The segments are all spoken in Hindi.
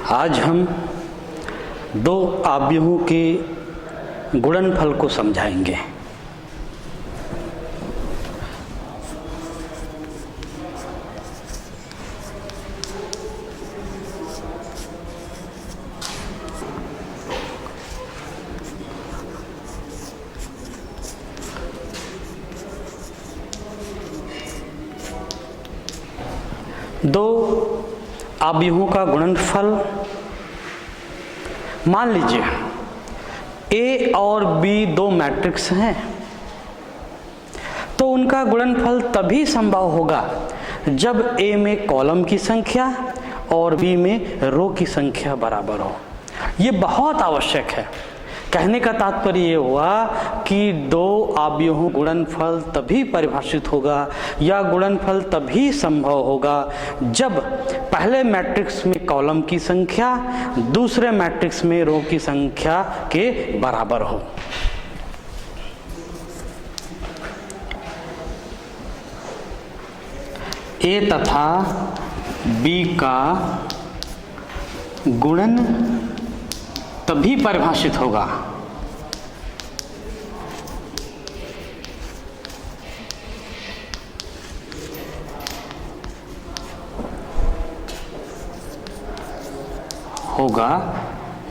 आज हम दो आव्यूहों के गुणनफल को समझाएंगे। दो आव्यूहों का गुणनफल, मान लीजिए ए और बी दो मैट्रिक्स हैं, तो उनका गुणनफल तभी संभव होगा जब ए में कॉलम की संख्या और बी में रो की संख्या बराबर हो। ये बहुत आवश्यक है। कहने का तात्पर्य ये हुआ कि दो आव्यूहों गुणनफल तभी परिभाषित होगा या गुणनफल तभी संभव होगा जब पहले मैट्रिक्स में कॉलम की संख्या दूसरे मैट्रिक्स में रो की संख्या के बराबर हो। ए तथा बी का गुणन तभी परिभाषित होगा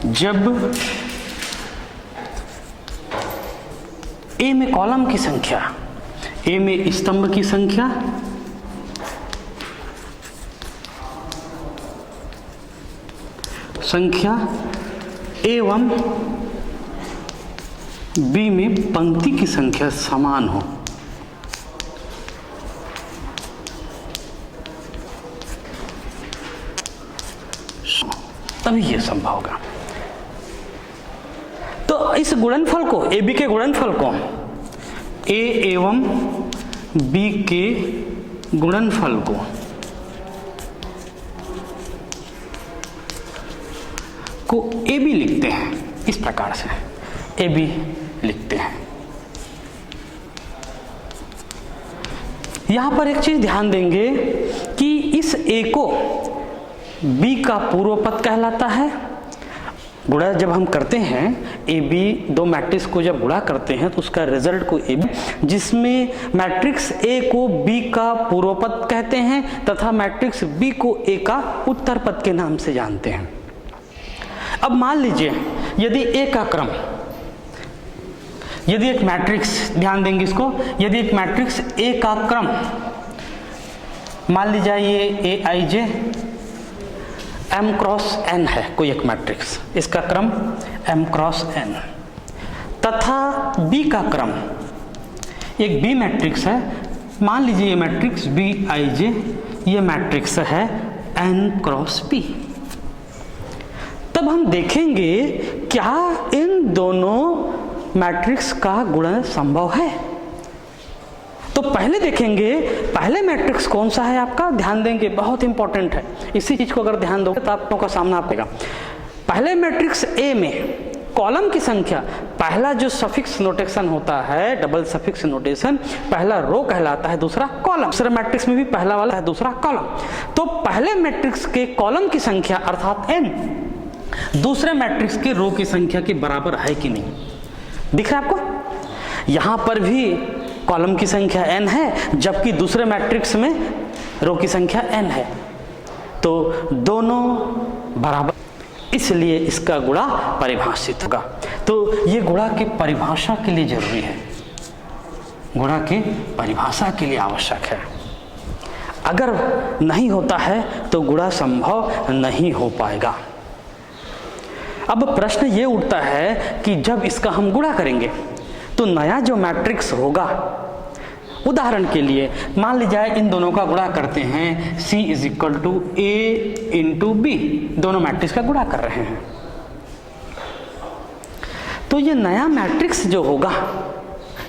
जब ए में कॉलम की संख्या, ए में स्तंभ की संख्या एवं बी में पंक्ति की संख्या समान हो। तभी यह संभव होगा। तो इस गुणनफल को, ए बी के गुणनफल को, ए एवं बी के गुणनफल को ए बी लिखते हैं। इस प्रकार से ए बी लिखते हैं। यहां पर एक चीज ध्यान देंगे कि इस ए को बी का पूर्व पद कहलाता है। गुणा जब हम करते हैं, ए बी दो मैट्रिक्स को जब गुणा करते हैं तो उसका रिजल्ट को ए बी, जिसमें मैट्रिक्स ए को बी का पूर्व पद कहते हैं तथा मैट्रिक्स बी को ए का उत्तर पद के नाम से जानते हैं। अब मान लीजिए यदि ए का क्रम, यदि एक मैट्रिक्स, ध्यान देंगे इसको, यदि एक मैट्रिक्स ए का क्रम, मान लीजिए ये ए आई जे m क्रॉस n है, कोई एक मैट्रिक्स, इसका क्रम m क्रॉस n, तथा b का क्रम एक b मैट्रिक्स है, मान लीजिए ये मैट्रिक्स b i j, ये मैट्रिक्स है n क्रॉस p। तब हम देखेंगे क्या इन दोनों मैट्रिक्स का गुणन संभव है। तो पहले देखेंगे पहले मैट्रिक्स कौन सा है आपका, ध्यान देंगे, बहुत इंपॉर्टेंट है। इसी चीज को अगर ध्यान दोगे तो आपको का सामना आपका पहले मैट्रिक्स ए में कॉलम की संख्या, पहला जो सफिक्स नोटेशन होता है, डबल सफिक्स नोटेशन, पहला रो कहलाता है, दूसरा कॉलम। दूसरे मैट्रिक्स में भी पहला वाला है, दूसरा कॉलम। तो पहले मैट्रिक्स के कॉलम की संख्या अर्थात n दूसरे मैट्रिक्स के रो की संख्या के बराबर है कि नहीं, दिख रहा है आपको। यहां पर भी कॉलम की संख्या n है जबकि दूसरे मैट्रिक्स में रो की संख्या n है, तो दोनों बराबर, इसलिए इसका गुणा परिभाषित होगा। तो ये गुणा की परिभाषा के लिए जरूरी है, गुणा की परिभाषा के लिए आवश्यक है। अगर नहीं होता है तो गुणा संभव नहीं हो पाएगा। अब प्रश्न ये उठता है कि जब इसका हम गुणा करेंगे तो नया जो मैट्रिक्स होगा, उदाहरण के लिए मान लीजिए इन दोनों का गुणा करते हैं, C is equal to A into B, दोनों मैट्रिक्स का गुणा कर रहे हैं, तो ये नया मैट्रिक्स जो होगा,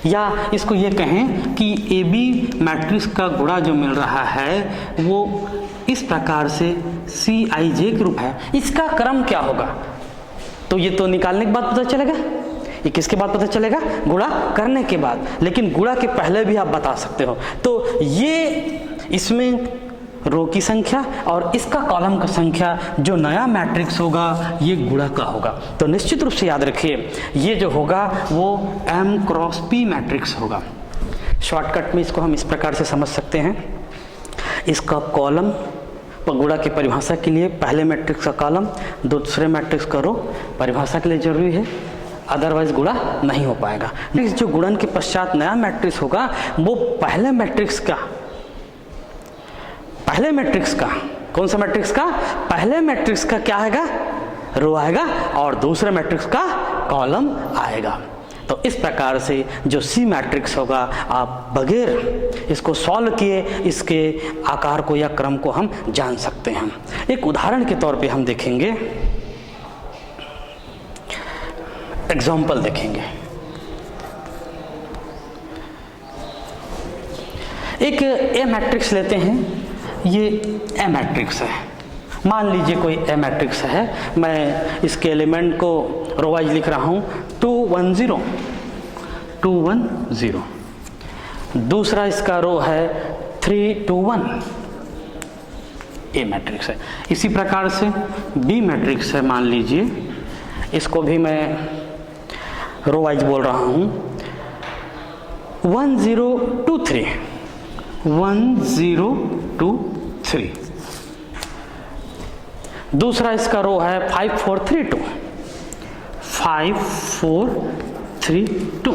या इसको ये कहें कि ए बी मैट्रिक्स का गुणा जो मिल रहा है वो इस प्रकार से सी आई जे के रूप है, इसका क्रम क्या होगा। तो ये तो निकालने के बाद पता चलेगा, ये किसके बाद पता चलेगा, गुणा करने के बाद, लेकिन गुणा के पहले भी आप बता सकते हो। तो ये इसमें रो की संख्या और इसका कॉलम का संख्या, जो नया मैट्रिक्स होगा ये गुणा का होगा। तो निश्चित रूप से याद रखिए ये जो होगा वो M क्रॉस P मैट्रिक्स होगा। शॉर्टकट में इसको हम इस प्रकार से समझ सकते हैं, इसका कॉलम गुणा की परिभाषा के लिए पहले मैट्रिक्स का कॉलम, दूसरे मैट्रिक्स का रो परिभाषा के लिए जरूरी है, अदरवाइज गुणा नहीं हो पाएगा। जो गुणन के पश्चात नया मैट्रिक्स होगा वो पहले मैट्रिक्स का कौन सा मैट्रिक्स का, पहले मैट्रिक्स का क्या आएगा, रो आएगा और दूसरे मैट्रिक्स का कॉलम आएगा। तो इस प्रकार से जो सी मैट्रिक्स होगा आप बगैर इसको सॉल्व किए इसके आकार को या क्रम को हम जान सकते हैं। एक उदाहरण के तौर पे हम देखेंगे, एग्जाम्पल देखेंगे। एक ए मैट्रिक्स लेते हैं, ये ए मैट्रिक्स है, मान लीजिए कोई ए मैट्रिक्स है, मैं इसके एलिमेंट को रो वाइज लिख रहा हूँ 2 1 0 2 1 0, दूसरा इसका रो है 3 2 1, ए मैट्रिक्स है। इसी प्रकार से बी मैट्रिक्स है, मान लीजिए इसको भी मैं रो वाइज बोल रहा हूँ 1 0 2 3 1 0 2 3, दूसरा इसका रो है 5 4 3 2 5 4 3 2,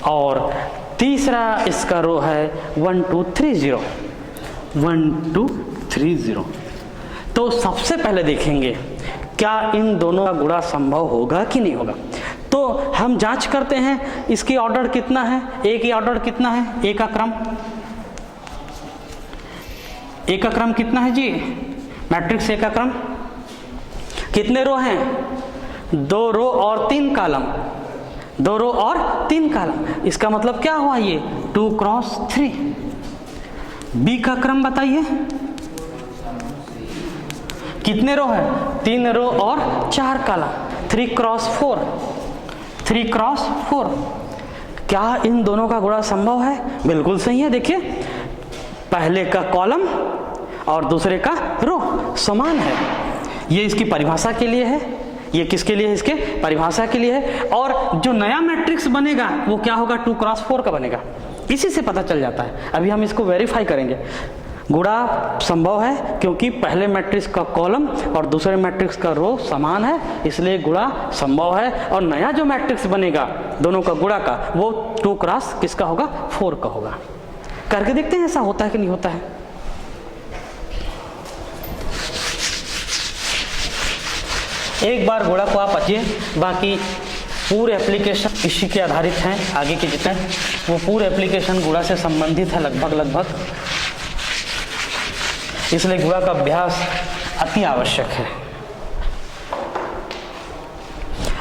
और तीसरा इसका रो है 1 2 3 0 1 2 3 0। तो सबसे पहले देखेंगे क्या इन दोनों का गुणा संभव होगा कि नहीं होगा। तो हम जांच करते हैं इसकी ऑर्डर कितना है, ए की ऑर्डर कितना है, ए का क्रम कितना है जी, मैट्रिक्स ए का क्रम कितने रो हैं, 2 रो और 3 कॉलम, 2 रो और 3 कॉलम। इसका मतलब क्या हुआ, ये 2 क्रॉस 3। बी का क्रम बताइए कितने रो है, 3 रो और 4 कॉलम, 3 क्रॉस 4 3 क्रॉस 4। क्या इन दोनों का गुणा संभव है, बिल्कुल सही है। देखिए पहले का कॉलम और दूसरे का रो समान है, ये इसकी परिभाषा के लिए है, ये किसके लिए है, इसके परिभाषा के लिए है। और जो नया मैट्रिक्स बनेगा वो क्या होगा, 2 क्रॉस 4 का बनेगा, इसी से पता चल जाता है। अभी हम इसको वेरीफाई करेंगे, गुणा संभव है क्योंकि पहले मैट्रिक्स का कॉलम और दूसरे मैट्रिक्स का रो समान है, इसलिए गुणा संभव है। और नया जो मैट्रिक्स बनेगा दोनों का गुणा का, वो 2 क्रॉस किसका होगा, 4 का होगा। करके देखते हैं ऐसा होता है कि नहीं होता है। एक बार गुणा को आप अच्छिए, बाकी पूरे एप्लीकेशन इसी के आधारित हैं, आगे के जितने वो पूरे एप्लीकेशन गुणा से संबंधित है लगभग, इसलिए गुणा का अभ्यास अति आवश्यक है।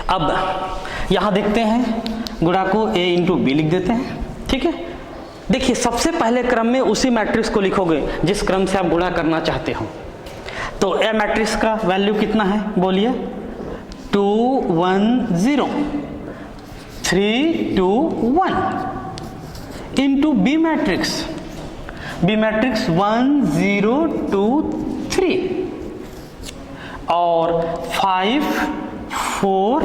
अब यहां देखते हैं गुणा को a इंटू बी लिख देते हैं, ठीक है। देखिए सबसे पहले क्रम में उसी मैट्रिक्स को लिखोगे जिस क्रम से आप गुणा करना चाहते हो। तो ए मैट्रिक्स का वैल्यू कितना है, बोलिए 2 1 0 3 2 1 इंटू बी मैट्रिक्स 1 0 2 3 और 5 4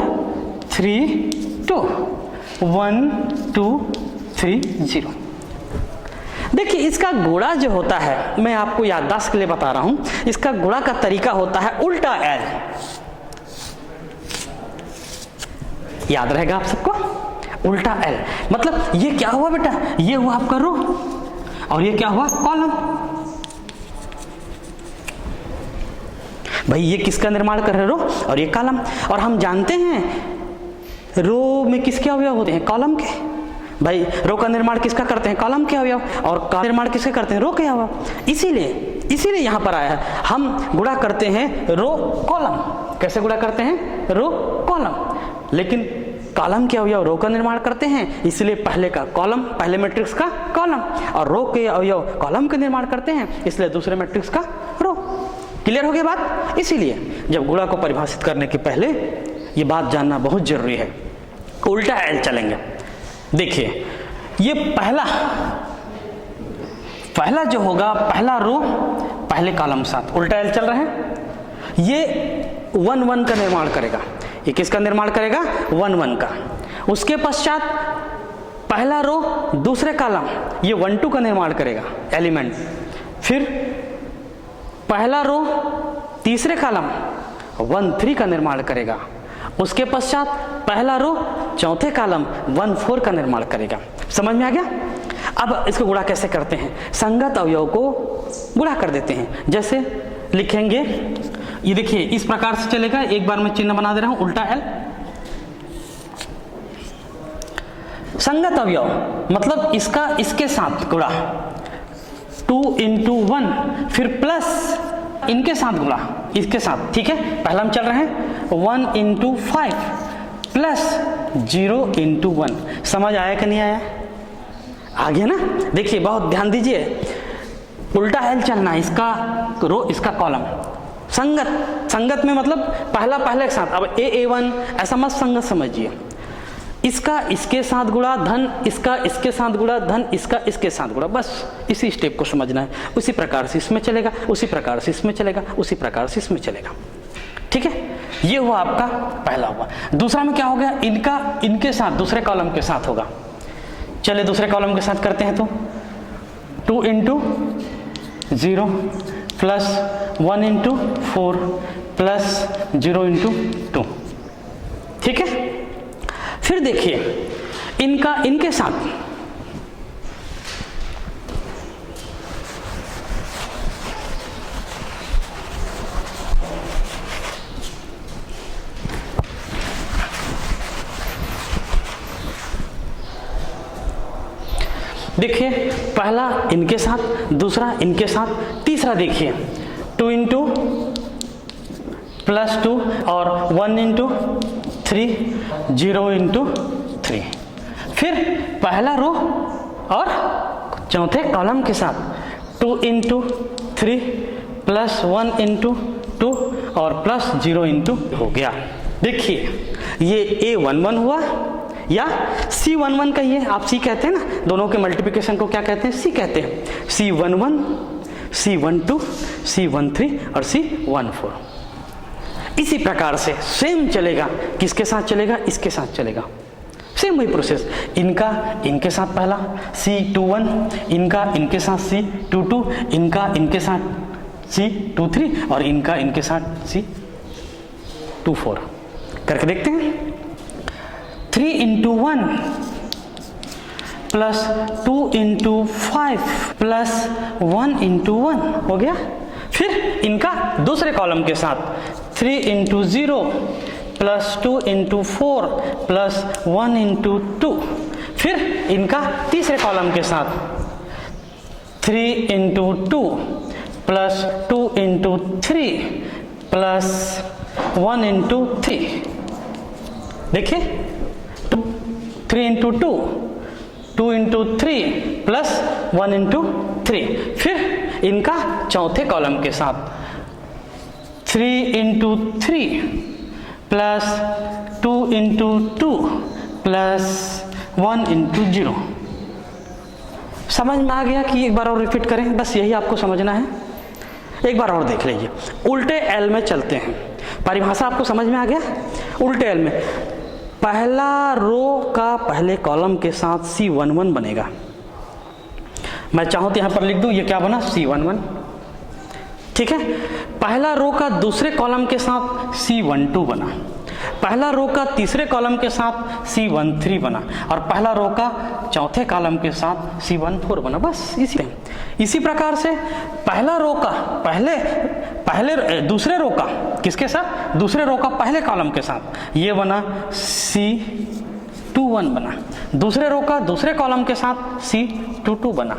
3 2 1 2 3 0। देखिए इसका गुणा जो होता है, मैं आपको याददाश्त के लिए बता रहा हूं, इसका गुणा का तरीका होता है उल्टा एल। याद रहेगा आप सबको, उल्टा एल मतलब ये क्या हुआ बेटा, ये हुआ आपका रो और ये क्या हुआ, कॉलम। भाई ये किसका निर्माण कर रहे, रो और ये कॉलम। और हम जानते हैं रो में किसके अवयव होते हैं, कॉलम के। भाई रो का निर्माण किसका करते हैं, कॉलम के अवयव, और का निर्माण किसके करते हैं, रो के अवयव। इसीलिए यहां पर आया है, हम गुणा करते हैं रो कॉलम। कैसे गुणा करते हैं, रो कॉलम, लेकिन कॉलम के अवयव रो का निर्माण करते हैं, इसलिए पहले का कॉलम, पहले मैट्रिक्स का कॉलम, और रो के अवयव कॉलम का निर्माण करते हैं, इसलिए दूसरे मैट्रिक्स का रो। क्लियर हो गया बात। इसीलिए जब गुणा को परिभाषित करने के पहले ये बात जानना बहुत जरूरी है। उल्टा एल चलेंगे। देखिए ये पहला जो होगा, पहला रो पहले कॉलम के साथ उल्टा एल चल रहा है, ये 1 1 का निर्माण करेगा। ये किसका निर्माण करेगा? 1 1 का। उसके पश्चात पहला रो दूसरे कॉलम ये 1 2 का निर्माण करेगा एलिमेंट। फिर पहला रो तीसरे कॉलम 1 3 का निर्माण करेगा। उसके पश्चात पहला रो चौथे कॉलम 1 4 का निर्माण करेगा। समझ में आ गया? अब इसको गुणा कैसे करते हैं? संगत अवयव को गुणा कर देते हैं। जैसे लिखेंगे, ये देखिए इस प्रकार से चलेगा। एक बार मैं चिन्ह बना दे रहा हूं, उल्टा एल। संगत अवयव मतलब इसका इसके साथ गुणा, 2 × 1, फिर प्लस इनके साथ गुणा इसके साथ। ठीक है, पहला हम चल रहे हैं 1 × 5 प्लस 0 × 1। समझ आया कि नहीं आया? आ गया ना? देखिए बहुत ध्यान दीजिए, उल्टा एल चलना है, इसका रो इसका कॉलम। संगत में मतलब पहला पहले के साथ। अब A1 ऐसा मत संगत समझिए, इसका इसके साथ गुणा धन इसका इसके साथ गुणा धन इसका इसके साथ गुणा, बस इसी स्टेप को समझना है। उसी प्रकार से इसमें चलेगा, उसी प्रकार से इसमें चलेगा, उसी प्रकार से इसमें चलेगा। ठीक है, ये हुआ आपका पहला हुआ। दूसरा में क्या हो गया? इनका इनके साथ दूसरे कॉलम के साथ होगा। चलिए दूसरे कॉलम के साथ करते हैं, तो 2 × 0 प्लस 1 × 4 प्लस 0 × 2। ठीक है, फिर देखिए इनका इनके साथ देखिए, पहला इनके साथ, दूसरा इनके साथ, तीसरा देखिए 2 × +2 और 1 × 3 0 × 3। फिर पहला रो और चौथे कॉलम के साथ 2 × 3 प्लस 1 × 2 और प्लस 0 × हो गया। देखिए ये A11 हुआ या C11 कहिए, आप C कहते हैं ना, दोनों के मल्टीप्लिकेशन को क्या कहते हैं? C कहते हैं। C11, C12, C13 और C14। इसी प्रकार से सेम चलेगा। किसके साथ चलेगा? इसके साथ चलेगा। सेम वही प्रोसेस, इनका इनके साथ पहला C21, इनका इनके साथ C22, इनका इनके साथ C23 और इनका इनके साथ C24। करके देखते हैं। 3 × 1 प्लस 2 × 5 प्लस 1 × 1 हो गया। फिर इनका दूसरे कॉलम के साथ 3 × 0 प्लस 2 × 4 प्लस 1 × 2। फिर इनका तीसरे कॉलम के साथ 3 × 2 प्लस 2 × 3 प्लस 1 × 3। देखिए 3 × 2, 2 × 3 प्लस 1 × 3। फिर इनका चौथे कॉलम के साथ 3 × 3 प्लस 2 × 2 प्लस 1 × 0। समझ में आ गया कि एक बार और रिपीट करें? बस यही आपको समझना है। एक बार और देख लीजिए। उल्टे एल में चलते हैं। परिभाषा आपको समझ में आ गया? उल्टे एल में पहला रो का पहले कॉलम के साथ C11 बनेगा। मैं चाहूं तो यहां पर लिख दूं, ये क्या बना? C11। ठीक है, पहला रो का दूसरे कॉलम के साथ C12 बना, पहला रो का तीसरे कॉलम के साथ C13 बना और पहला रो का चौथे कॉलम के साथ C14 बना। बस इसी प्रकार से पहला रो का पहले दूसरे रो का किसके साथ? दूसरे रो का पहले कॉलम के साथ ये बना C21 बना, दूसरे रो का दूसरे कॉलम के साथ C22 बना,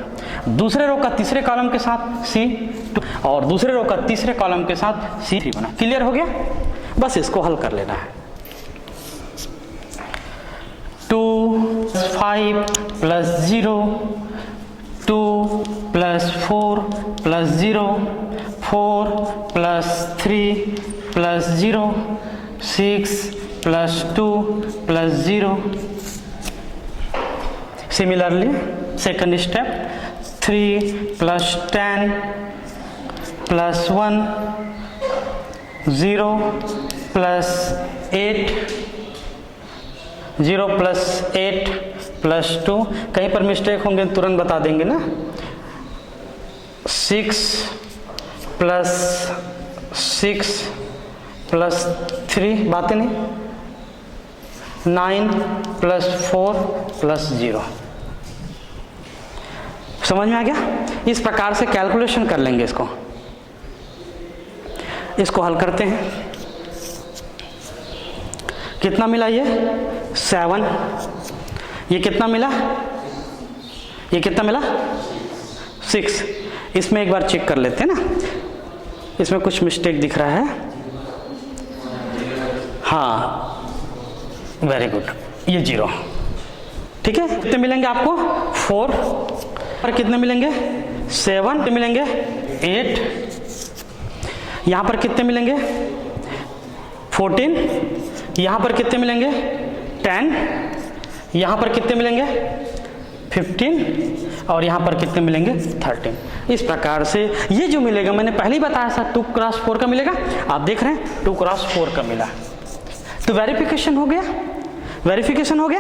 दूसरे रो का तीसरे कॉलम के साथ C2 और दूसरे रो का तीसरे कॉलम के साथ C3 बना। क्लियर हो गया? बस इसको हल कर लेना है। 2 5 plus 0, 2 plus 4 plus 0, 4 plus 3 plus 0, 6 plus 2 plus 0। Similarly second step 3 plus 10 plus 1, 0 plus 8, 0 plus 8 plus 2, कहीं पर मिस्टेक होंगे तुरंत बता देंगे ना। 6 प्लस 6 प्लस 3, बातें नहीं। 9 प्लस 4 प्लस 0। समझ में आ गया? इस प्रकार से कैलकुलेशन कर लेंगे इसको। इसको हल करते हैं, कितना मिला ये 7, ये कितना मिला, ये कितना मिला 6। इसमें एक बार चेक कर लेते हैं ना, इसमें कुछ मिस्टेक दिख रहा है। हाँ वेरी गुड, ये 0, ठीक है। कितने मिलेंगे आपको 4, और कितने मिलेंगे 7, मिलेंगे 8, यहाँ पर कितने मिलेंगे 14, यहाँ पर कितने मिलेंगे 10, यहाँ पर कितने मिलेंगे 15, और यहाँ पर कितने मिलेंगे 13। इस प्रकार से ये जो मिलेगा, मैंने पहले ही बताया था 2 क्रॉस 4 का मिलेगा, आप देख रहे हैं 2 क्रॉस 4 का मिला। तो वेरिफिकेशन हो गया, वेरिफिकेशन हो गया।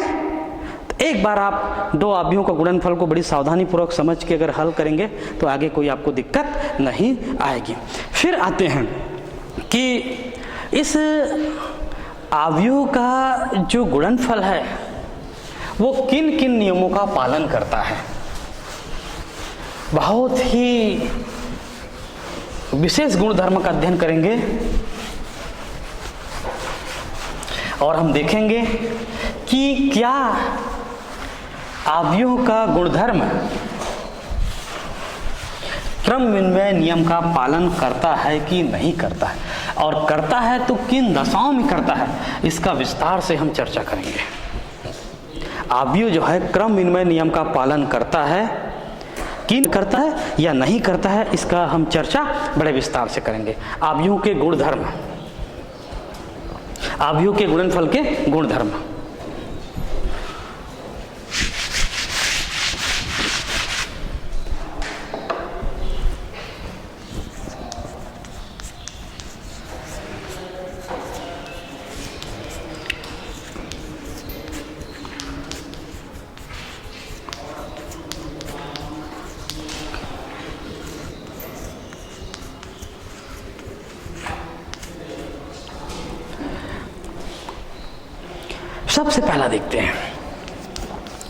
तो एक बार आप दो आव्यूहों का गुणनफल को बड़ी सावधानी पूर्वक समझ के अगर हल करेंगे तो आगे कोई आपको दिक्कत नहीं आएगी। फिर आते हैं कि इस आव्यूह का जो गुणनफल है वो किन किन नियमों का पालन करता है। बहुत ही विशेष गुणधर्म का अध्ययन करेंगे और हम देखेंगे कि क्या आव्यूह का गुणधर्म क्रम विनिमय नियम का पालन करता है कि नहीं करता है, और करता है तो किन दशाओं में करता है, इसका विस्तार से हम चर्चा करेंगे। आव्यूह जो है क्रम विनिमय नियम का पालन करता है, किन करता है या नहीं करता है, इसका हम चर्चा बड़े विस्तार से करेंगे। आव्यूह के गुणधर्म, आव्यूह के गुणनफल के गुणधर्म। सबसे पहला देखते हैं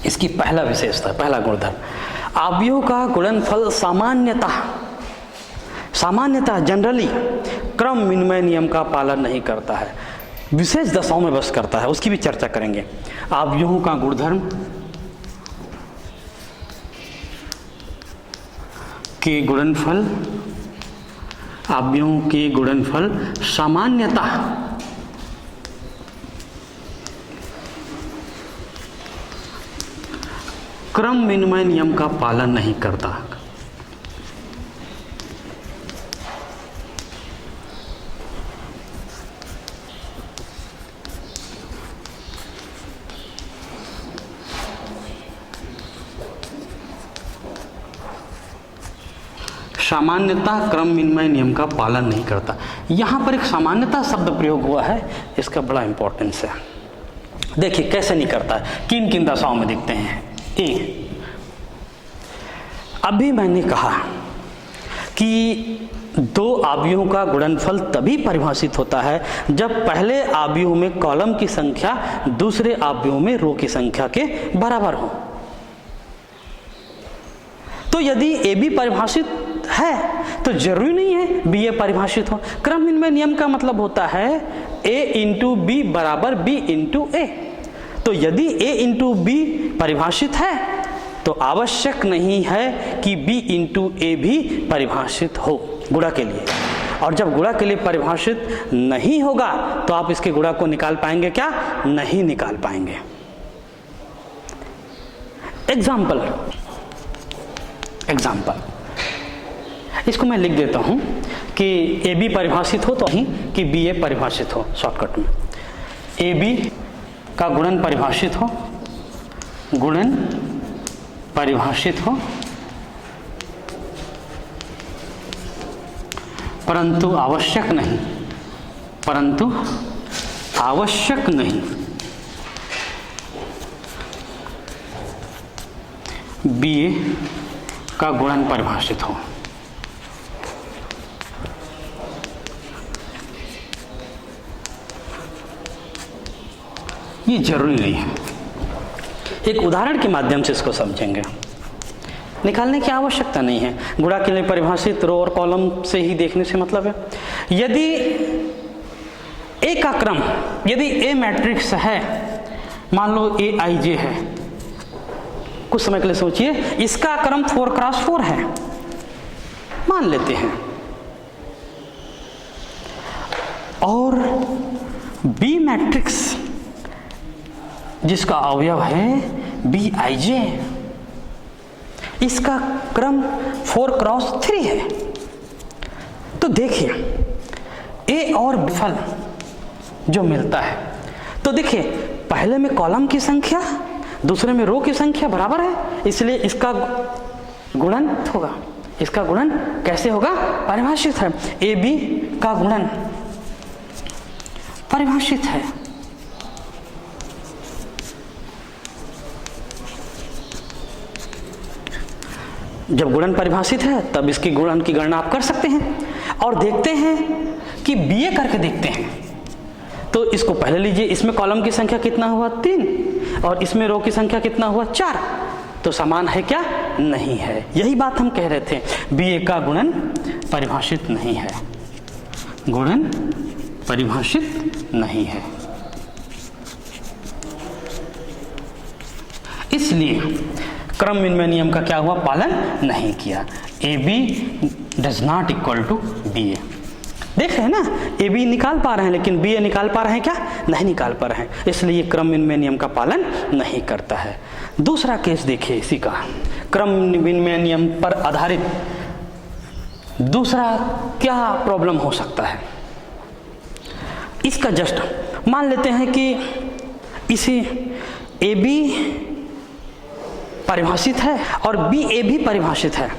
इसकी पहला विशेषता, पहला गुणधर्म। आव्यूह का गुणनफल सामान्यतः जनरली क्रम विनिमय नियम का पालन नहीं करता है, विशेष दशाओं में बस करता है, उसकी भी चर्चा करेंगे। आव्यूहों का गुणधर्म के गुणनफल, आव्यूहों के गुणनफल सामान्यतः क्रम विनिमय नियम का पालन नहीं करता। सामान्यतः क्रम विनिमय नियम का पालन नहीं करता। यहां पर एक सामान्यतः शब्द प्रयोग हुआ है, इसका बड़ा इंपॉर्टेंस है। देखिए कैसे नहीं करता है, किन किन दशाओं में दिखते हैं। अभी मैंने कहा कि दो आव्यूहों का गुणनफल तभी परिभाषित होता है जब पहले आव्यूह में कॉलम की संख्या दूसरे आव्यूह में रो की संख्या के बराबर हो। तो यदि ए बी परिभाषित है तो जरूरी नहीं है बी ए परिभाषित हो। क्रम विनिमय नियम का मतलब होता है ए इंटू बी बराबर बी इंटू ए। तो यदि a इंटू बी परिभाषित है तो आवश्यक नहीं है कि b इंटू ए भी परिभाषित हो गुणा के लिए, और जब गुणा के लिए परिभाषित नहीं होगा तो आप इसके गुणा को निकाल पाएंगे क्या? नहीं निकाल पाएंगे। एग्जाम्पल इसको मैं लिख देता हूं कि ए बी परिभाषित हो तो नहीं कि बी ए परिभाषित हो। शॉर्टकट में ए बी का गुणन परिभाषित हो, गुणन परिभाषित हो परंतु आवश्यक नहीं, परंतु आवश्यक नहीं। BA का गुणन परिभाषित हो। ये जरूरी नहीं है, एक उदाहरण के माध्यम से इसको समझेंगे। निकालने की आवश्यकता नहीं है, गुणा के लिए परिभाषित रो और कॉलम से ही देखने से मतलब है। यदि ए का क्रम, यदि ए मैट्रिक्स है, मान लो AIJ है, कुछ समय के लिए सोचिए, इसका क्रम 4x4 है, मान लेते हैं, और B मैट्रिक्स जिसका अवयव है BIJ, इसका क्रम 4x3 है। तो देखिए A और B फल जो मिलता है, तो देखिए पहले में कॉलम की संख्या, दूसरे में रो की संख्या बराबर है, इसलिए इसका गुणन होगा। इसका गुणन कैसे होगा? परिभाषित है। AB का गुणन परिभाषित है। जब गुणन परिभाषित है तब इसकी गुणन की गणना आप कर सकते हैं और देखते हैं कि BA करके देखते हैं। तो इसको पहले लीजिए, इसमें कॉलम की संख्या कितना हुआ? 3, और इसमें रो की संख्या कितना हुआ? 4। तो समान है क्या? नहीं है। यही बात हम कह रहे थे, BA का गुणन परिभाषित नहीं है, गुणन परिभाषित नहीं है। इसलिए क्रम विनिमय नियम का क्या हुआ? पालन नहीं किया। AB does not equal to BA। देख रहे हैं ना, AB निकाल पा रहे हैं लेकिन BA निकाल पा रहे हैं क्या? नहीं निकाल पा रहे हैं, इसलिए क्रम विनिमय नियम का पालन नहीं करता है। दूसरा केस देखिए इसी का, क्रम विनिमय नियम पर आधारित दूसरा क्या प्रॉब्लम हो सकता है। इसका जस्ट मान लेते हैं कि इसे AB परिभाषित है और BA भी परिभाषित है।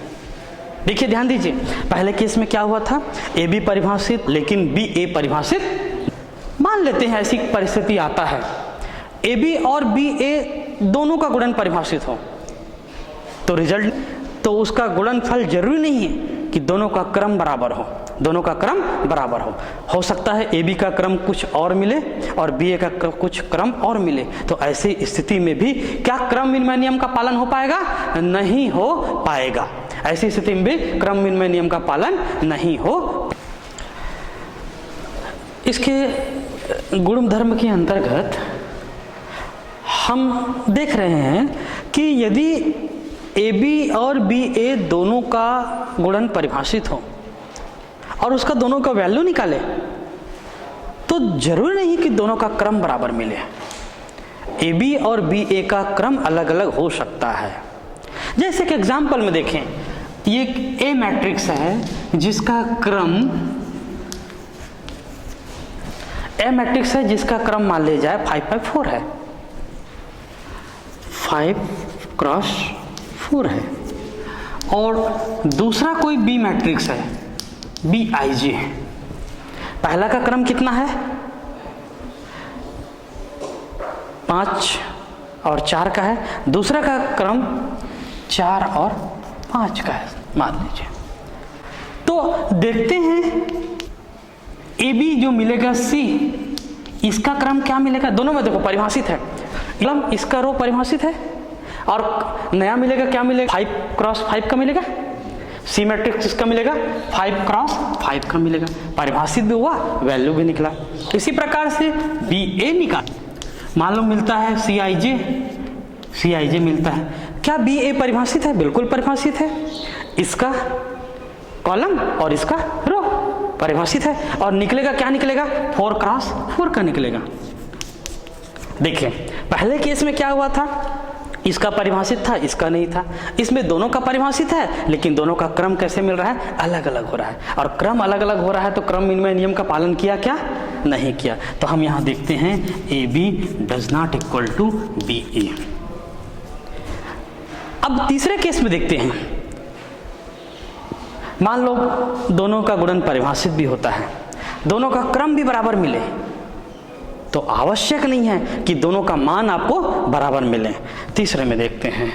देखिए ध्यान दीजिए, पहले केस में क्या हुआ था? AB परिभाषित लेकिन BA परिभाषित। मान लेते हैं ऐसी परिस्थिति आता है, AB और BA दोनों का गुणन परिभाषित हो, तो रिजल्ट, तो उसका गुणनफल जरूरी नहीं है कि दोनों का क्रम बराबर हो, दोनों का क्रम बराबर हो सकता है AB का क्रम कुछ और मिले और BA का कुछ क्रम और मिले। तो ऐसी स्थिति में भी क्या क्रम विनिमय नियम का पालन हो पाएगा? नहीं हो पाएगा। ऐसी स्थिति में भी क्रम विनिमय नियम का पालन नहीं हो। इसके गुण धर्म के अंतर्गत हम देख रहे हैं कि यदि AB और BA दोनों का गुणन परिभाषित हो और उसका दोनों का वैल्यू निकाले, तो जरूरी नहीं कि दोनों का क्रम बराबर मिले। AB और BA का क्रम अलग अलग हो सकता है। जैसे कि एग्जाम्पल में देखें, ये A मैट्रिक्स है जिसका क्रम, A मैट्रिक्स है जिसका क्रम मान लिया जाए 5x4 है, 5x4 है, और दूसरा कोई B मैट्रिक्स है BIJ है। पहला का क्रम कितना है? 5 और 4 का है, दूसरा का क्रम 4 और 5 का है मान लीजिए। तो देखते हैं AB जो मिलेगा C, इसका क्रम क्या मिलेगा? दोनों में देखो परिभाषित है, क्रम इसका रो परिभाषित है, और नया मिलेगा क्या मिलेगा? 5x5 का मिलेगा। C मैट्रिक्स इसका मिलेगा 5x5 का मिलेगा, परिभाषित भी हुआ, वैल्यू भी निकला। इसी प्रकार से BA निकाल, मान लो मिलता है CIJ मिलता है। क्या BA परिभाषित है? बिल्कुल परिभाषित है। इसका कॉलम और इसका रो परिभाषित है, और निकलेगा क्या निकलेगा? 4x4 का निकलेगा। देखिए पहले केस में क्या हुआ था? इसका परिभाषित था, इसका नहीं था। इसमें दोनों का परिभाषित है लेकिन दोनों का क्रम कैसे मिल रहा है? अलग अलग हो रहा है, और क्रम अलग अलग हो रहा है तो क्रम विनिमय नियम का पालन किया क्या? नहीं किया। तो हम यहां देखते हैं AB does not equal to BA। अब तीसरे केस में देखते हैं, मान लो दोनों का गुणन परिभाषित भी होता है, दोनों का क्रम भी बराबर मिले, तो आवश्यक नहीं है कि दोनों का मान आपको बराबर मिले। तीसरे में देखते हैं,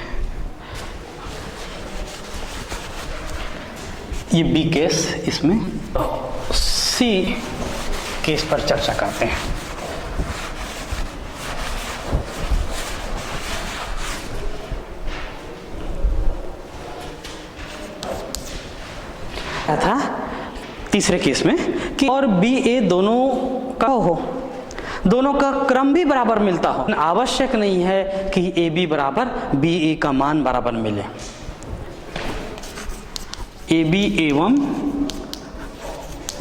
ये बी केस, इसमें सी केस पर चर्चा करते हैं। था तीसरे केस में कि और बी ए दोनों का हो, दोनों का क्रम भी बराबर मिलता हो, आवश्यक नहीं है कि ए बी बराबर बी ए का मान बराबर मिले। ए बी एवं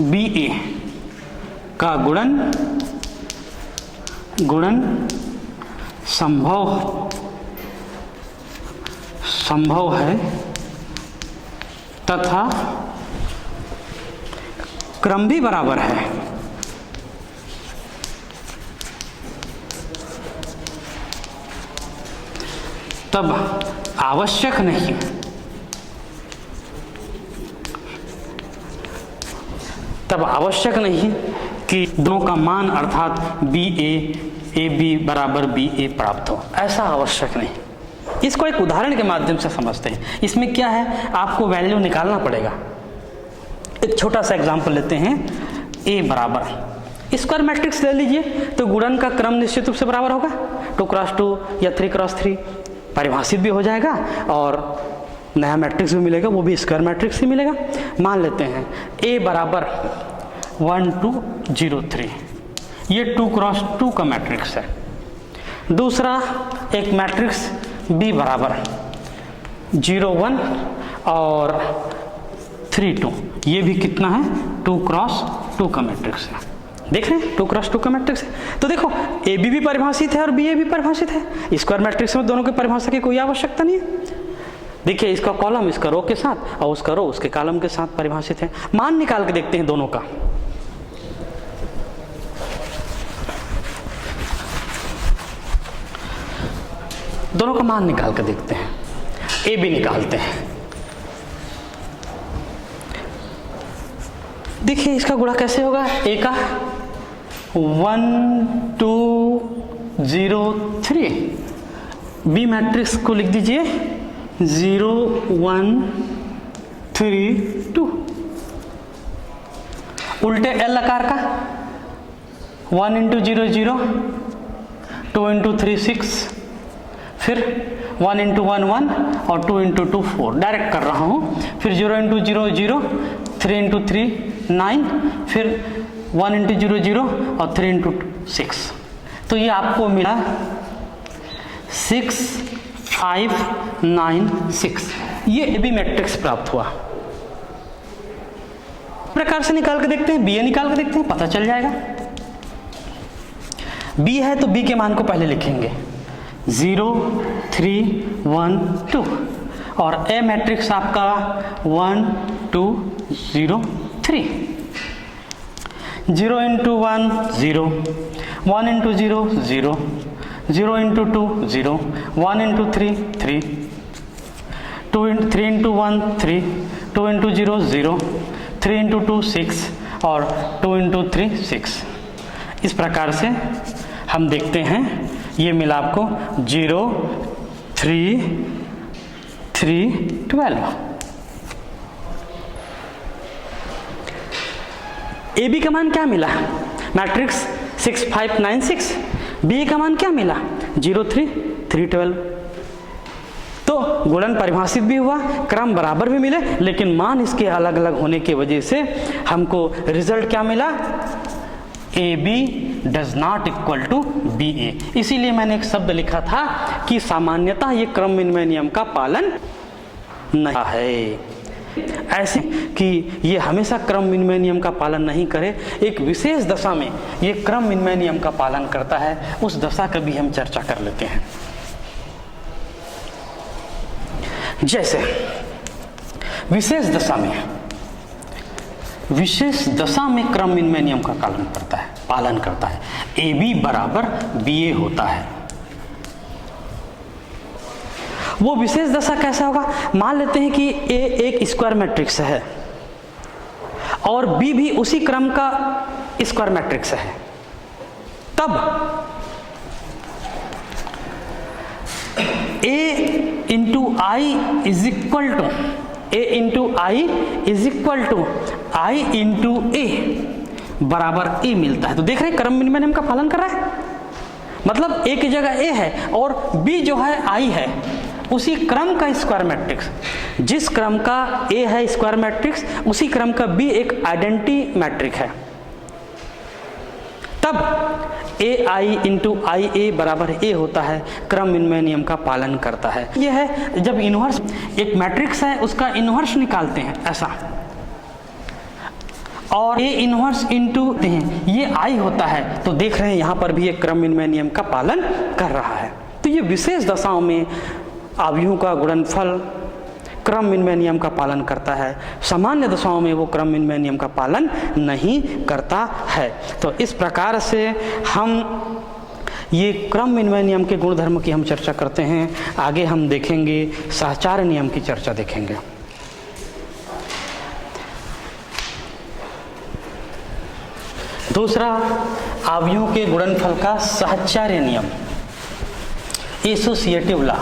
बी ए का गुणन संभव है तथा क्रम भी बराबर है, तब आवश्यक नहीं कि दोनों का मान अर्थात बी ए बी बराबर बी ए प्राप्त हो, ऐसा आवश्यक नहीं। इसको एक उदाहरण के माध्यम से समझते हैं। इसमें क्या है, आपको वैल्यू निकालना पड़ेगा। एक छोटा सा एग्जांपल लेते हैं, ए बराबर स्क्वायर मैट्रिक्स ले लीजिए, तो गुणन का क्रम निश्चित रूप से बराबर होगा, 2x2 या 3x3 परिभाषित भी हो जाएगा और नया मैट्रिक्स भी मिलेगा, वो भी स्क्वायर मैट्रिक्स ही मिलेगा। मान लेते हैं ए बराबर 1 2 0 3, ये 2x2 का मैट्रिक्स है। दूसरा एक मैट्रिक्स बी बराबर 0 1 और 3 2, ये भी कितना है, 2x2 का मैट्रिक्स है। देख रहे हैं 2x2 का मैट्रिक्स है। तो देखो ए बी भी परिभाषित है और बी ए भी परिभाषित है। स्क्वायर मैट्रिक्स में दोनों की परिभाषा की कोई आवश्यकता नहीं है। देखिए इसका कॉलम इसका रो के साथ और उसका रो उसके कॉलम के साथ परिभाषित है। मान निकाल के देखते हैं दोनों का। दोनों का मान निकाल कर देखते हैं। ए बी निकालते हैं। देखिए इसका गुणा कैसे होगा, ए का 1 2 0 3, बी मैट्रिक्स को लिख दीजिए 0 1 3 2। उल्टे एल आकार का 1 इंटू 0 0, 2 इंटू 3 6, फिर 1 इंटू 1 1 और 2 इंटू 2 4, डायरेक्ट कर रहा हूँ। फिर 0 इंटू 0 0, 3 इंटू 3 9, फिर 1 इंटू 0 0 और 3 इंटू 6। तो ये आपको मिला 6 5 9 6। ये ए बी मैट्रिक्स प्राप्त हुआ। प्रकार से निकाल के देखते हैं, बी ए निकाल के देखते हैं, पता चल जाएगा। बी है तो बी के मान को पहले लिखेंगे 0 3 1 2 और ए मैट्रिक्स आपका 1 2 0 3। 0 into 1 0, 1 into 0 0, 0 into 2 0, 1 into 3 3, 3 into 1 3, 2 into 0 0, 3 into 2 6 और 2 इंटू 3 6। इस प्रकार से हम देखते हैं ये मिला आपको 0 3 3 12। ए बी का मान क्या मिला, मैट्रिक्स 6 5 9 6। बी का मान क्या मिला 0 3 3 12। तो गुणन परिभाषित भी हुआ, क्रम बराबर भी मिले, लेकिन मान इसके अलग अलग होने की वजह से हमको रिजल्ट क्या मिला, A B does not equal to B A. इसीलिए मैंने एक शब्द लिखा था कि सामान्यतः ये क्रम विनिमय नियम का पालन नहीं है। ऐसे कि ये हमेशा क्रम विनिमय नियम का पालन नहीं करे, एक विशेष दशा में ये क्रम विनिमय नियम का पालन करता है, उस दशा का भी हम चर्चा कर लेते हैं। जैसे विशेष दशा में क्रम विनिमय नियम का पालन करता है। ए बी बराबर बी ए होता है। वो विशेष दशा कैसा होगा, मान लेते हैं कि ए एक स्क्वायर मैट्रिक्स है, और बी भी उसी क्रम का स्क्वायर मैट्रिक्स है, तब A into I is equal to A into I is equal to I into A बराबर A मिलता है। तो देख रहे हैं क्रम विनिमय नियम का पालन कर रहा है, मतलब A की जगह A है और B जो है I है, उसी क्रम का स्क्वायर मैट्रिक्स, जिस क्रम का A है स्क्वायर मैट्रिक्स, उसी क्रम का B एक आइडेंटिटी मैट्रिक्स है, तब ए आई इंटू आई ए बराबर ए होता है, क्रम विनिमय नियम का पालन करता है। यह है जब इन्वर्स एक मैट्रिक्स है उसका इन्वर्स निकालते हैं ऐसा, और ए इन्वर्स इंटू ये आई होता है, तो देख रहे हैं यहाँ पर भी एक क्रम विनिमय नियम का पालन कर रहा है। तो ये विशेष दशाओं में अवयवों का गुणनफल क्रम विनिमय नियम का पालन करता है, सामान्य दशाओं में वो क्रम विनिमय नियम का पालन नहीं करता है। तो इस प्रकार से हम ये क्रम विनिमय नियम के गुणधर्म की हम चर्चा करते हैं। आगे हम देखेंगे सहचार्य नियम की चर्चा देखेंगे। दूसरा, अवयवों के गुणनफल का सहचार्य नियम, एसोसिएटिव लॉ।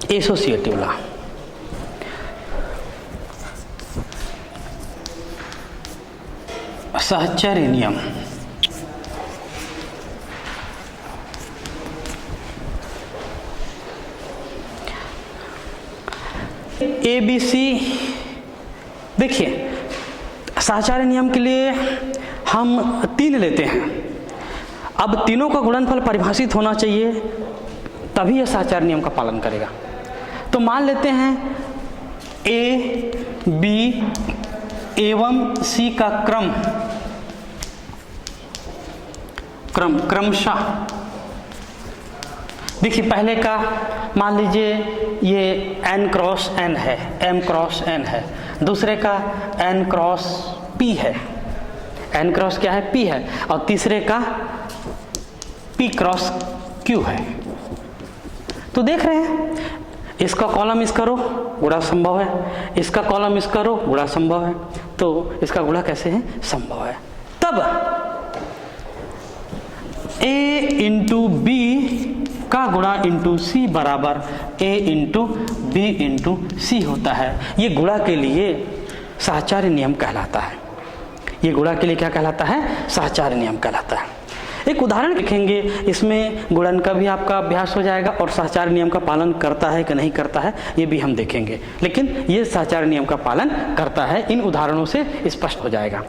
एसोसिएटिव लॉ, सहचार्य नियम। ABC, देखिए सहचार्य नियम के लिए हम 3 लेते हैं। अब तीनों का गुणनफल परिभाषित होना चाहिए, तभी यह सहचार्य नियम का पालन करेगा। तो मान लेते हैं A, B एवं C का क्रमशः, देखिए पहले का मान लीजिए ये n क्रॉस n है, m क्रॉस n है, दूसरे का n क्रॉस p है, n क्रॉस क्या है, p है, और तीसरे का p क्रॉस q है। तो देख रहे हैं इसका कॉलम इसका रो गुणा संभव है, इसका कॉलम इसका रो गुणा संभव है, तो इसका गुणा कैसे है, संभव है। तब A इंटू B का गुणा इंटू C बराबर A into B into C होता है। ये गुणा के लिए सहचार्य नियम कहलाता है। ये गुणा के लिए क्या कहलाता है, सहचार्य नियम कहलाता है। एक उदाहरण लिखेंगे, इसमें गुणन का भी आपका अभ्यास हो जाएगा और सहचार्य नियम का पालन करता है कि नहीं करता है ये भी हम देखेंगे, लेकिन ये सहचार्य नियम का पालन करता है, इन उदाहरणों से स्पष्ट हो जाएगा।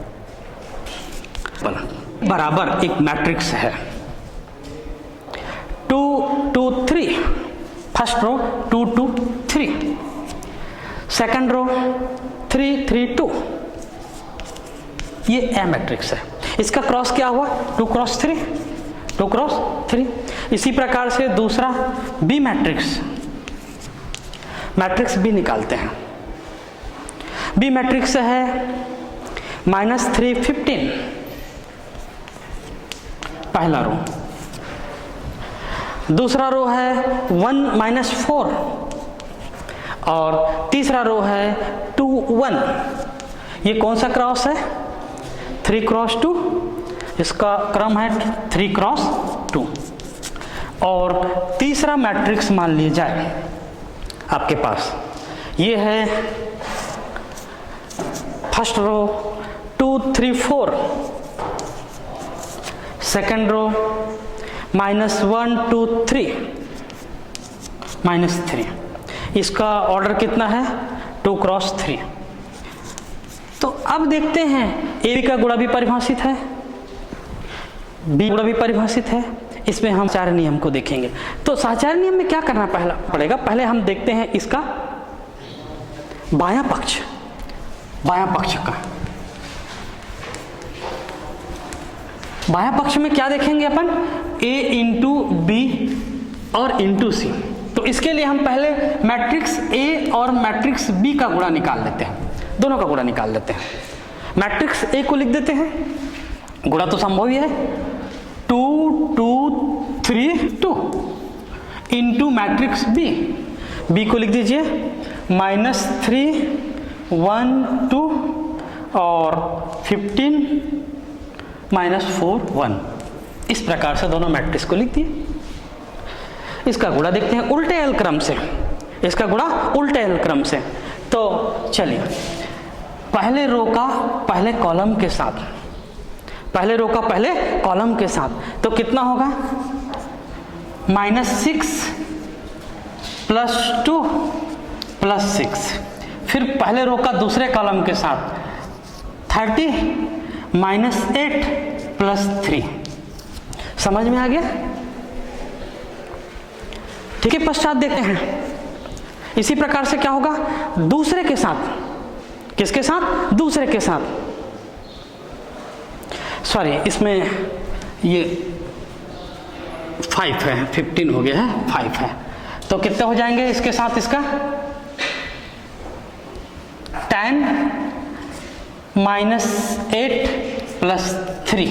बराबर एक मैट्रिक्स है 2 2 3, फर्स्ट रो 2 2 3, सेकंड रो 3 3 2, ये ए मैट्रिक्स है। इसका क्रॉस क्या हुआ, 2 क्रॉस 3, 2 क्रॉस 3। इसी प्रकार से दूसरा बी मैट्रिक्स बी निकालते हैं। बी मैट्रिक्स है -3 15, पहला रो, दूसरा रो है 1 -4 और तीसरा रो है 2 1। ये कौन सा क्रॉस है, 3 क्रॉस 2, इसका क्रम है 3 क्रॉस 2। और तीसरा मैट्रिक्स मान लिया जाए आपके पास, ये है फर्स्ट रो 2 3 4, सेकंड रो -1 2 3 -3। इसका ऑर्डर कितना है, 2 क्रॉस 3। तो अब देखते हैं ए का गुणा भी परिभाषित है, बी गुणा भी परिभाषित है, इसमें हम सहचार्य नियम को देखेंगे। तो सहचार्य नियम में क्या करना पड़ेगा, पहले हम देखते हैं इसका बायां पक्ष का। बायां पक्ष में क्या देखेंगे अपन, a इंटू बी और इंटू सी। तो इसके लिए हम पहले मैट्रिक्स ए और मैट्रिक्स बी का गुणा निकाल लेते हैं, दोनों का गुणा निकाल लेते हैं। मैट्रिक्स ए को लिख देते हैं, गुणा तो संभव ही है, 2 2 3 2 इंटू मैट्रिक्स बी, बी को लिख दीजिए -3 1 2 और 15 -4 1। इस प्रकार से दोनों मैट्रिक्स को लिख दिए। इसका गुणा देखते हैं उल्टे एल क्रम से, इसका गुणा उल्टे एल क्रम से। तो चलिए पहले रो का पहले कॉलम के साथ, पहले रो का पहले कॉलम के साथ, तो कितना होगा -6 +2 +6। फिर पहले रो का दूसरे कॉलम के साथ 30 -8 +3। समझ में आ गया? ठीक है, पश्चात देखते हैं इसी प्रकार से क्या होगा दूसरे के साथ। किसके साथ? दूसरे के साथ। सॉरी, इसमें ये 5 है, 15 हो गया है, 5 है। तो कितने हो जाएंगे इसके साथ? इसका 10 -8 +3,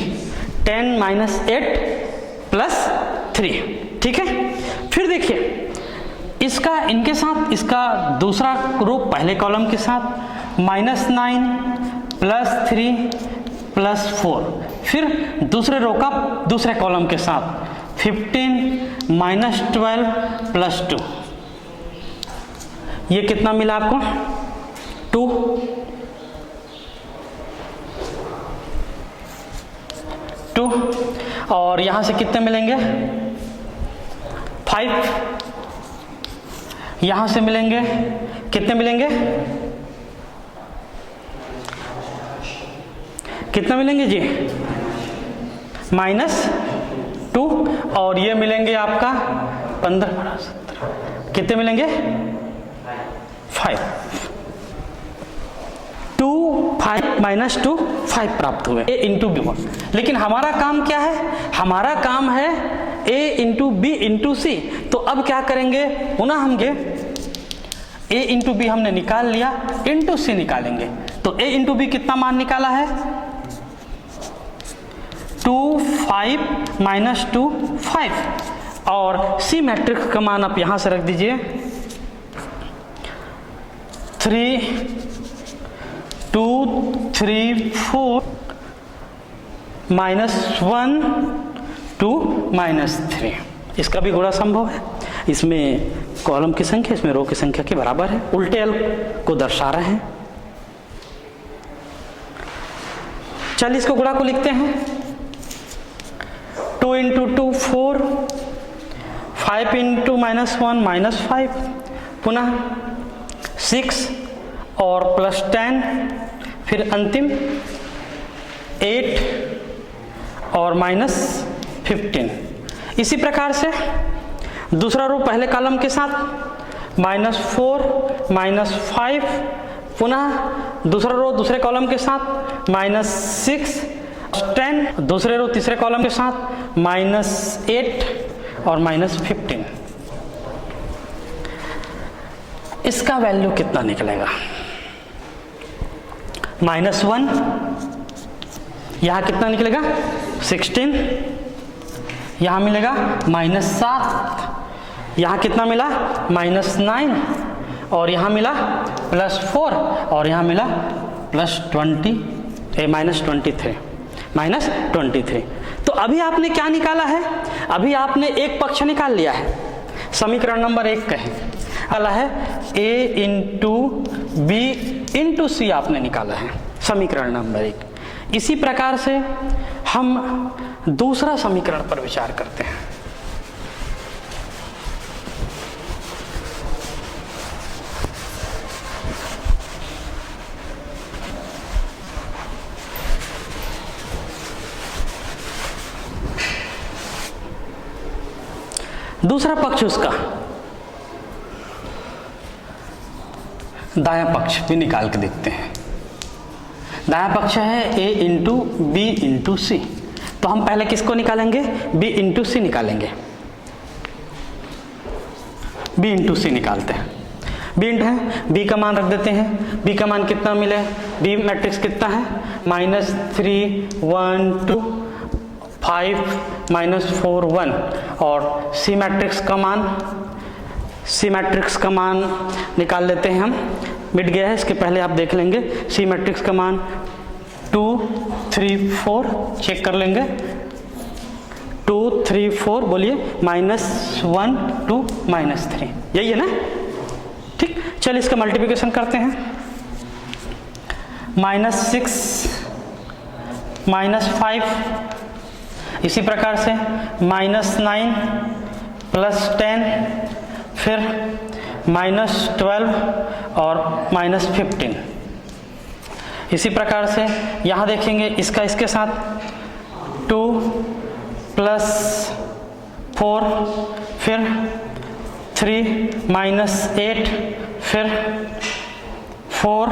10 -8 +3। ठीक है, फिर देखिए इसका इनके साथ, इसका दूसरा रो पहले कॉलम के साथ -9 +3 +4। फिर दूसरे रो का दूसरे कॉलम के साथ 15 -12 +2। ये कितना मिला आपको? 2। और यहां से कितने मिलेंगे? 5। यहां से मिलेंगे कितने मिलेंगे? कितना मिलेंगे जी? -2। और ये मिलेंगे आपका 15 17। कितने मिलेंगे? 5। 2 5 -2 5 प्राप्त हुए a इंटू बी। लेकिन हमारा काम क्या है? हमारा काम है a into B into C. तो अब क्या करेंगे? पुनः हम a इंटू बी हमने निकाल लिया, इंटू सी निकालेंगे। तो a इंटू बी कितना मान निकाला है? 2 5 -2 5। और सी मैट्रिक्स का मान आप यहां से रख दीजिए 3 2 3 4 -1 2 -3। इसका भी गुणा संभव है। इसमें कॉलम की संख्या इसमें रो की संख्या के बराबर है, उल्टे एल को दर्शा रहे हैं। चलिए इसको गुणा को लिखते हैं। 2 × 2 4, 5 × -1 -5, पुनः 6 और +10, फिर अंतिम 8 और -15। इसी प्रकार से दूसरा रो पहले कॉलम के साथ -4 -5, पुनः दूसरा रो दूसरे कॉलम के साथ -6 10, दूसरे रो तीसरे कॉलम के साथ -8 और -15। इसका वैल्यू कितना निकलेगा? -1, यहां कितना निकलेगा? 16, यहां मिलेगा -7, यहां कितना मिला? -9, और यहां मिला +4, और यहां मिला -23। तो अभी आपने क्या निकाला है? अभी आपने एक पक्ष निकाल लिया है, समीकरण नंबर 1 का है a इंटू बी इंटू सी आपने निकाला है, समीकरण नंबर 1। इसी प्रकार से हम दूसरा समीकरण पर विचार करते हैं। दूसरा पक्ष उसका दायां पक्ष भी निकाल के देखते हैं। दायां पक्ष है a into B into C. तो हम पहले किसको निकालेंगे? b इंटू सी निकालेंगे। बी इंटू सी निकालते हैं। बी इंट है, बी का मान रख देते हैं। बी का मान कितना मिले, बी मैट्रिक्स कितना है, -3 1 2 5 -4 1। और सी मैट्रिक्स का मान, सी मैट्रिक्स का मान निकाल लेते हैं हम, मिट गया है, इसके पहले आप देख लेंगे। सी मैट्रिक्स का मान 2 3 4 चेक कर लेंगे, 2 3 4 बोलिए, -1 2 -3, यही है ना। ठीक, चलिए इसका मल्टीप्लिकेशन करते हैं। -6 -5, इसी प्रकार से -9 +10, फिर -12 और -15। इसी प्रकार से यहाँ देखेंगे इसका इसके साथ 2 + 4, फिर 3 -8, फिर 4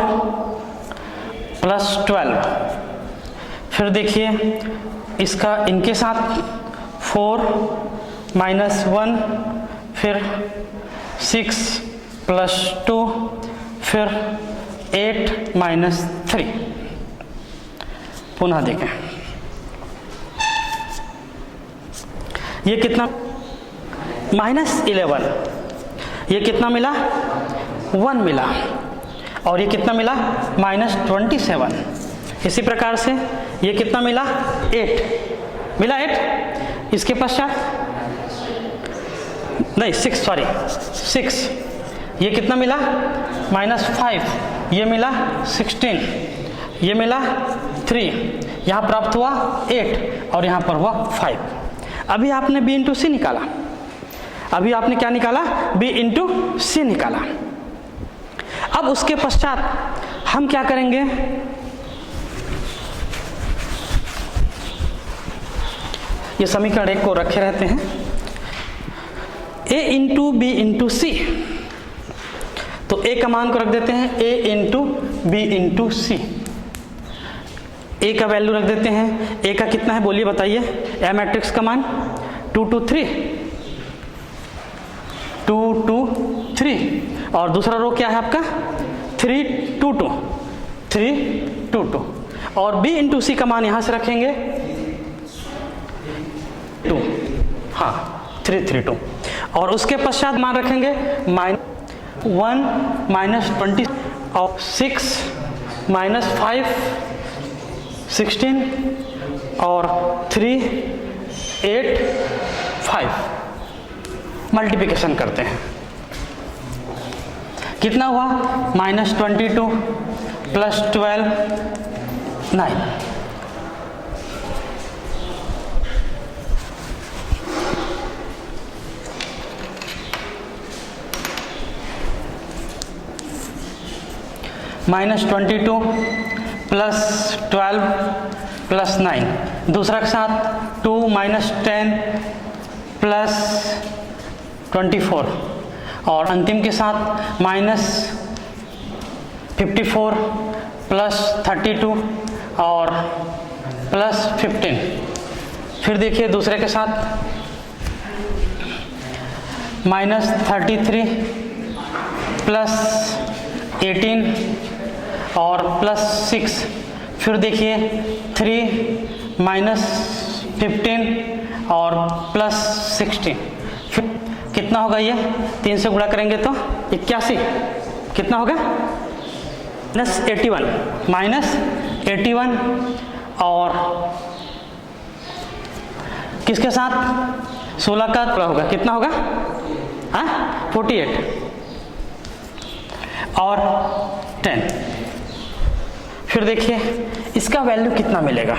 + 12, फिर देखिए इसका इनके साथ 4 -1, फिर 6 + 2, फिर 8 -3। पुनः देखें, ये कितना, -11, ये कितना मिला, 1 मिला, और ये कितना मिला, -27। इसी प्रकार से ये कितना मिला, 8 मिला, 8। इसके पश्चात नहीं 6, सॉरी 6, ये कितना मिला, -5, ये मिला 16, ये मिला 3, यहाँ प्राप्त हुआ 8 और यहाँ पर हुआ 5। अभी आपने b इंटू सी निकाला, अभी आपने क्या निकाला, b इंटू सी निकाला। अब उसके पश्चात हम क्या करेंगे, ये समीकरण एक को रखे रहते हैं, a into B into C, तो a का मान को रख देते हैं a into B into C. a का वैल्यू रख देते हैं, a का कितना है बोलिए बताइए, a मैट्रिक्स का मान 2 2 3, 2 2 3, और दूसरा रो क्या है आपका 3 2 2, 3 2 2, और b इंटू सी का मान यहां से रखेंगे 2, हाँ 3 3 2, और उसके पश्चात मान रखेंगे -1 -20 और 6 -5 16 और 3 8 5। मल्टीप्लिकेशन करते हैं, कितना हुआ, -22 + 12 9। -22 + 12 + 9, दूसरा के साथ 2 -10 + 24, और अंतिम के साथ -54 + 32 और +15। फिर देखिए दूसरे के साथ -33 + 18 और +6, फिर देखिए 3 -15 और +16। फिर कितना होगा, ये 3 से गुणा करेंगे तो 81, कितना होगा, -81 और किसके साथ 16 का गुणा होगा, कितना होगा, हाँ 48 और 10। फिर देखिए इसका वैल्यू कितना मिलेगा,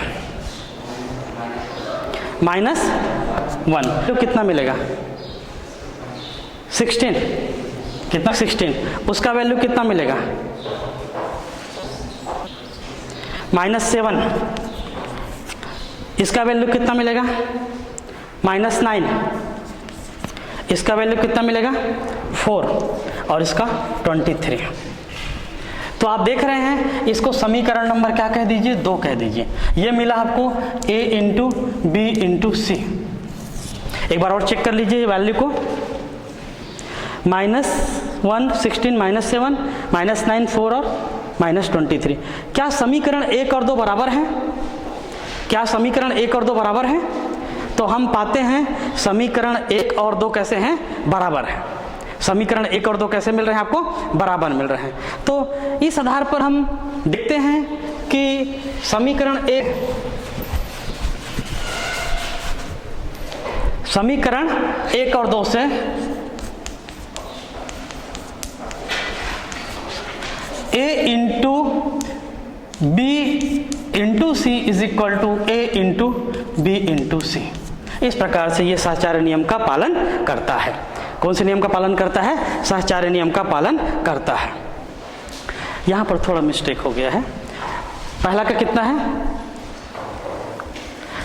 -1, तो कितना मिलेगा 16, कितना 16, उसका वैल्यू कितना मिलेगा, -7, इसका वैल्यू कितना मिलेगा, -9, इसका वैल्यू कितना मिलेगा 4, और इसका 23। तो आप देख रहे हैं, इसको समीकरण नंबर क्या कह दीजिए, 2 कह दीजिए। ये मिला आपको a इंटू बी इंटू सी। एक बार और चेक कर लीजिए वैल्यू को, -1 16 -7 -9 4 और -23। क्या समीकरण 1 और 2 बराबर हैं? क्या समीकरण 1 और 2 बराबर हैं? तो हम पाते हैं समीकरण 1 और 2 कैसे हैं? बराबर हैं। समीकरण 1 और 2 कैसे मिल रहे हैं आपको? बराबर मिल रहे हैं। तो इस आधार पर हम देखते हैं कि समीकरण 1 और 2 से A into B into C is equal to A into B into C, इस प्रकार से ये सहचार्य नियम का पालन करता है। कौन से नियम का पालन करता है? सहचार्य नियम का पालन करता है। यहां पर थोड़ा मिस्टेक हो गया है। पहला का कितना है?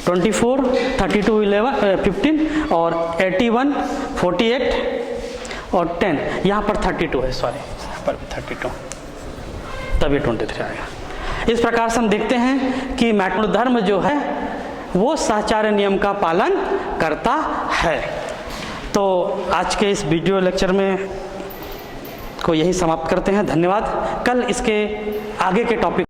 24 32 11 15 और 81 48 और 10, यहाँ पर 32 है, सॉरी यहाँ पर 32, तभी 23 आएगा। इस प्रकार से हम देखते हैं कि मैक्रोन धर्म जो है वो सहचार्य नियम का पालन करता है। तो आज के इस वीडियो लेक्चर में को यही समाप्त करते हैं। धन्यवाद। कल इसके आगे के टॉपिक